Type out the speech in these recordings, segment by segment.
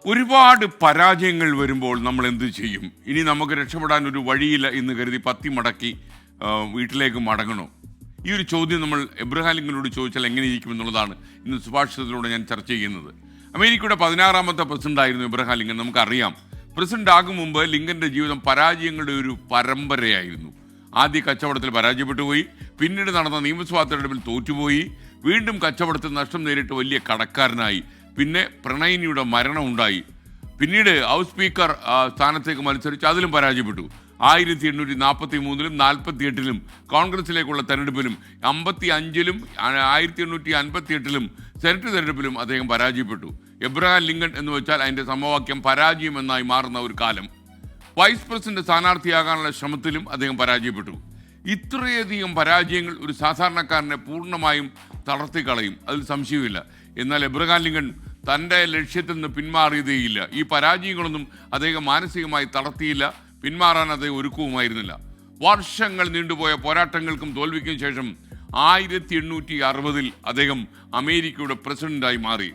ഒരുപാട് പരാജയങ്ങൾ വരുമ്പോൾ നമ്മൾ എന്ത് ചെയ്യും? ഇനി നമുക്ക് രക്ഷപ്പെടാൻ ഒരു വഴിയില്ല എന്ന് കരുതി പത്തി മടക്കി വീട്ടിലേക്ക് മടങ്ങണോ? ഈ ഒരു ചോദ്യം നമ്മൾ എബ്രഹാം ലിങ്കനോട് ചോദിച്ചാൽ എങ്ങനെ ഇരിക്കും എന്നുള്ളതാണ് ഇന്ന് സുഭാഷിതത്തിലൂടെ ഞാൻ ചർച്ച ചെയ്യുന്നത്. അമേരിക്കയുടെ 16ാമത്തെ പ്രസിഡന്റ് ആയിരുന്നു എബ്രഹാം ലിങ്കൻ. നമുക്കറിയാം, പ്രസിഡന്റ് ആകും മുമ്പ് ലിങ്കന്റെ ജീവിതം പരാജയങ്ങളുടെ ഒരു പരമ്പരയായിരുന്നു. ആദ്യ കച്ചവടത്തിൽ പരാജയപ്പെട്ടു പോയി, പിന്നീട് നടന്ന നിയമസഭാ തെരഞ്ഞെടുപ്പിൽ തോറ്റുപോയി, വീണ്ടും കച്ചവടത്തിൽ നഷ്ടം നേരിട്ട് വലിയ കടക്കാരനായി, പിന്നെ പ്രണയിനിയുടെ മരണം ഉണ്ടായി, പിന്നീട് ഹൗസ് സ്പീക്കർ സ്ഥാനത്തേക്ക് മത്സരിച്ച് അതിലും പരാജയപ്പെട്ടു. 1843-ലും 48-ലും കോൺഗ്രസിലേക്കുള്ള തെരഞ്ഞെടുപ്പിലും 55-ലും 1858-ലും സെനറ്റ് തെരഞ്ഞെടുപ്പിലും അദ്ദേഹം പരാജയപ്പെട്ടു. എബ്രഹാം ലിങ്കൺ എന്ന് വെച്ചാൽ അതിൻ്റെ സമവാക്യം പരാജയം എന്നായി മാറുന്ന ഒരു കാലം. വൈസ് പ്രസിഡന്റ് സ്ഥാനാർത്ഥിയാകാനുള്ള ശ്രമത്തിലും അദ്ദേഹം പരാജയപ്പെട്ടു. ഇത്രയധികം പരാജയങ്ങൾ ഒരു സാധാരണക്കാരനെ പൂർണ്ണമായും തളർത്തിക്കളയും, അതിൽ സംശയമില്ല. എന്നാൽ എബ്രഹാം ലിങ്കൺ തൻ്റെ ലക്ഷ്യത്തിൽ നിന്ന് പിന്മാറിയതേയില്ല. ഈ പരാജയങ്ങളൊന്നും അദ്ദേഹം മാനസികമായി തളർത്തിയില്ല, പിന്മാറാൻ അദ്ദേഹം ഒരുക്കവുമായിരുന്നില്ല. വർഷങ്ങൾ നീണ്ടുപോയ പോരാട്ടങ്ങൾക്കും തോൽവിക്കും ശേഷം 1860-ൽ അദ്ദേഹം അമേരിക്കയുടെ പ്രസിഡന്റായി മാറി.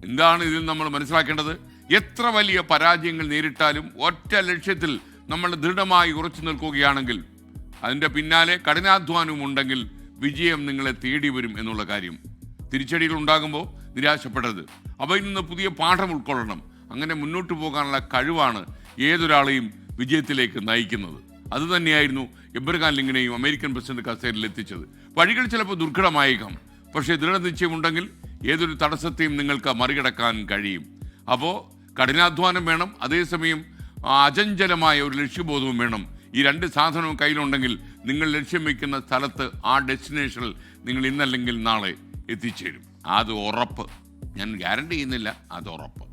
എന്താണ് ഇതിൽ നമ്മൾ മനസ്സിലാക്കേണ്ടത്? എത്ര വലിയ പരാജയങ്ങൾ നേരിട്ടാലും ഒറ്റ ലക്ഷ്യത്തിൽ നമ്മൾ ദൃഢമായി ഉറച്ചു നിൽക്കുകയാണെങ്കിൽ, അതിൻ്റെ പിന്നാലെ കഠിനാധ്വാനവും ഉണ്ടെങ്കിൽ വിജയം നിങ്ങളെ തേടി വരും എന്നുള്ള കാര്യം. തിരിച്ചടികൾ ഉണ്ടാകുമ്പോൾ നിരാശപ്പെടരുത്, അവയിൽ നിന്ന് പുതിയ പാഠം ഉൾക്കൊള്ളണം. അങ്ങനെ മുന്നോട്ട് പോകാനുള്ള കഴിവാണ് ഏതൊരാളെയും വിജയത്തിലേക്ക് നയിക്കുന്നത്. അതുതന്നെയായിരുന്നു എബ്രഹാം ലിങ്കനെയും അമേരിക്കൻ പ്രസിഡന്റ് കസേരയിൽ എത്തിച്ചത്. വഴികൾ ചിലപ്പോൾ ദുർഘടമായേക്കാം, പക്ഷേ ദൃഢനിശ്ചയമുണ്ടെങ്കിൽ ഏതൊരു തടസ്സത്തെയും നിങ്ങൾക്ക് മറികടക്കാൻ കഴിയും. അപ്പോൾ കഠിനാധ്വാനം വേണം, അതേസമയം അചഞ്ചലമായ ഒരു ലക്ഷ്യബോധവും വേണം. ഈ രണ്ട് സാധനവും കയ്യിലുണ്ടെങ്കിൽ നിങ്ങൾ ലക്ഷ്യം വയ്ക്കുന്ന സ്ഥലത്ത്, ആ ഡെസ്റ്റിനേഷനിൽ നിങ്ങൾ ഇന്നല്ലെങ്കിൽ നാളെ എത്തിച്ചേരും. അത് ഉറപ്പ്. ഞാൻ ഗ്യാരണ്ടി ചെയ്യുന്നില്ല, അത് ഉറപ്പ്.